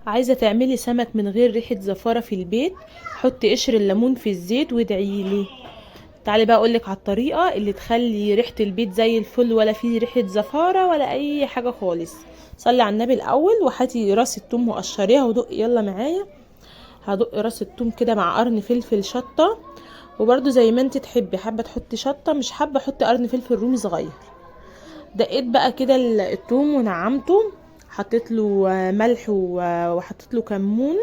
عايزة تعملي سمك من غير ريحة زفارة في البيت؟ حطي قشر الليمون في الزيت وادعيلي. تعالي بقى اقولك على الطريقة اللي تخلي ريحة البيت زي الفل، ولا فيه ريحة زفارة ولا اي حاجة خالص. صلي على النبي الاول، وهاتي راس التوم وقشريها ودق يلا معايا. هدق راس التوم كده مع قرن فلفل شطة، وبرده زي ما انت تحبي، حابة تحطي شطة مش حابة حطي قرن فلفل رومي صغير. دقيت بقى كده التوم ونعمته، حطيت له ملح وحطيت له كمون،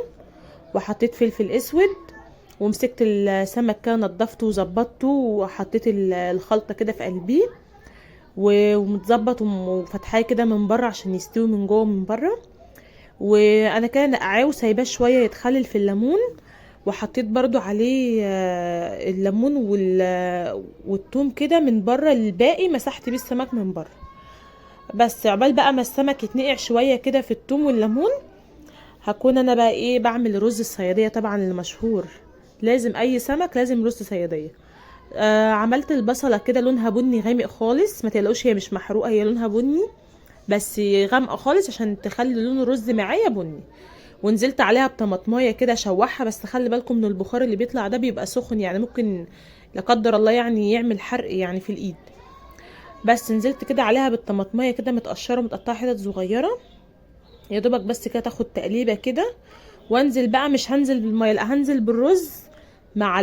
وحطيت فلفل اسود، ومسكت السمك كده نضفته وظبطته، وحطيت الخلطه كده في قلبيه ومتظبط وفتحاه كده من بره عشان يستوي من جوه ومن بره. وانا كده نقعاه وسايباه شويه يتخلل في الليمون، وحطيت برضو عليه الليمون والثوم كده من بره، الباقي مسحت بيه السمك من بره. بس عقبال بقى ما السمك يتنقع شويه كده في الثوم والليمون، هكون انا بقى ايه بعمل رز الصياديه طبعا المشهور. لازم اي سمك لازم رز صياديه. عملت البصله كده لونها بني غامق خالص، ما تقلقوش هي مش محروقه، هي لونها بني بس غامقه خالص عشان تخلي لون الرز معايا بني. ونزلت عليها بطماطمايه كده شوحها، بس خلي بالكم من البخار اللي بيطلع ده بيبقى سخن، يعني ممكن لا قدر الله يعني يعمل حرق يعني في الايد. بس نزلت كده عليها بالطماطمايه كده متقشره ومتقطعه حتت صغيره، يا دوبك بس كده تاخد تقليبه كده. وانزل بقى مش هنزل بالميه، لا هنزل بالرز مع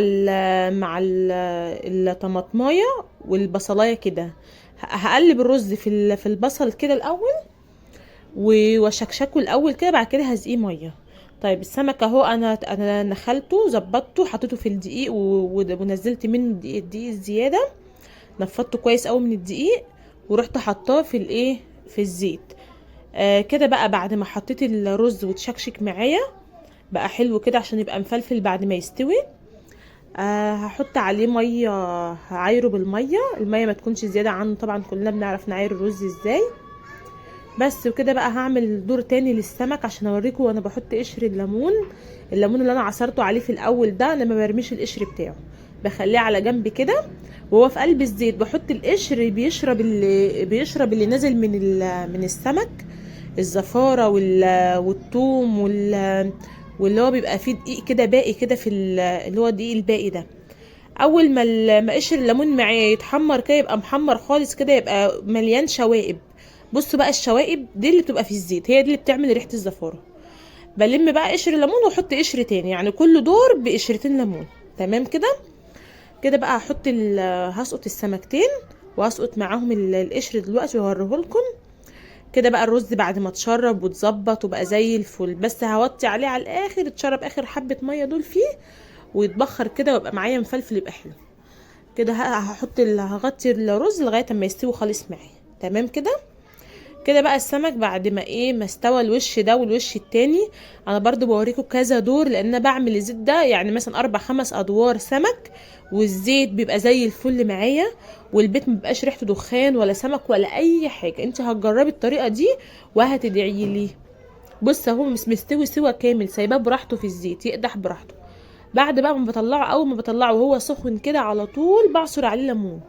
الطماطمايه والبصلايه كده. هقلب الرز في البصل كده الاول، واشكشكه الاول كده، بعد كده هزقيه ميه. طيب السمك اهو انا نخلته ظبطته، حطيته في الدقيق ونزلت منه الدقيق الزياده، نفضته كويس قوي من الدقيق، ورحت حطاه في الايه في الزيت. كده بقى بعد ما حطيت الرز وتشكشك معايا بقى حلو كده عشان يبقى مفلفل بعد ما يستوي. هحط عليه ميه، هعايره بالميه، الميه ما تكونش زياده عنه، طبعا كلنا بنعرف نعاير الرز ازاي. بس وكده بقى هعمل دور تاني للسمك عشان اوريكم وانا بحط قشر الليمون. الليمون اللي انا عصرته عليه في الاول ده انا ما برميش القشر بتاعه، بخليه على جنب كده، وهو في قلب الزيت بحط القشر بيشرب اللي نازل من السمك، الزفاره والثوم واللي هو بيبقى فيه دقيق كده باقي كده اللي هو الدقيق الباقي ده. اول ما قشر الليمون معايا يتحمر كده، يبقى محمر خالص كده، يبقى مليان شوائب. بصوا بقى الشوائب دي اللي بتبقى في الزيت هي دي اللي بتعمل ريحه الزفاره. بلم بقى قشر الليمون واحط قشر تاني، يعني كل دور بقشرتين ليمون. تمام كده. كده بقى هسقط السمكتين وهسقط معاهم القشر دلوقتي وهوريهولكم. كده بقى الرز بعد ما اتشرب واتظبط وبقى زي الفل، بس هوطي عليه على الاخر، اتشرب اخر حبه ميه دول فيه ويتبخر كده ويبقى معايا مفلفل، يبقى حلو كده. هغطي الرز لغايه اما يستوي خالص معايا. تمام كده. كده بقى السمك بعد ما استوى الوش ده والوش التاني، انا برضو بوريكم كذا دور، لان انا بعمل الزيت ده يعني مثلا 4 5 ادوار سمك، والزيت بيبقى زي الفل معايا، والبيت مبيبقاش ريحته دخان ولا سمك ولا اي حاجه. انت هتجربي الطريقه دي وهتدعي لي. بص اهو مش مستوي سوا كامل، سايباه براحته في الزيت يقدح براحته. بعد بقى ما بطلعه، اول ما بطلعه وهو سخن كده على طول بعصر عليه ليمون.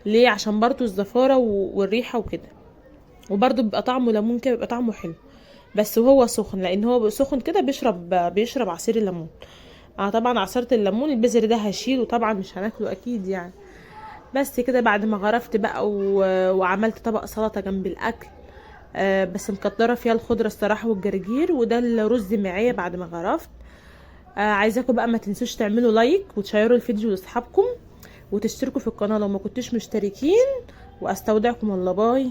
ليه؟ عشان برضو الزفاره والريحه وكده، وبرده بيبقى طعمه ليمون كده، بيبقى طعمه حلو بس وهو سخن، لان هو سخن كده بيشرب عصير الليمون. طبعا عصرت الليمون، البذر ده هشيله طبعا مش هناكله اكيد يعني. بس كده بعد ما غرفت بقى وعملت طبق سلطه جنب الاكل. بس مكتره فيها الخضره الصراحه والجرجير، وده الرز معايا بعد ما غرفت. عايزاكم بقى ما تنسوش تعملوا لايك وتشيروا الفيديو لاصحابكم، وتشتركوا في القناه لو ما كنتوش مشتركين. واستودعكم الله، باي.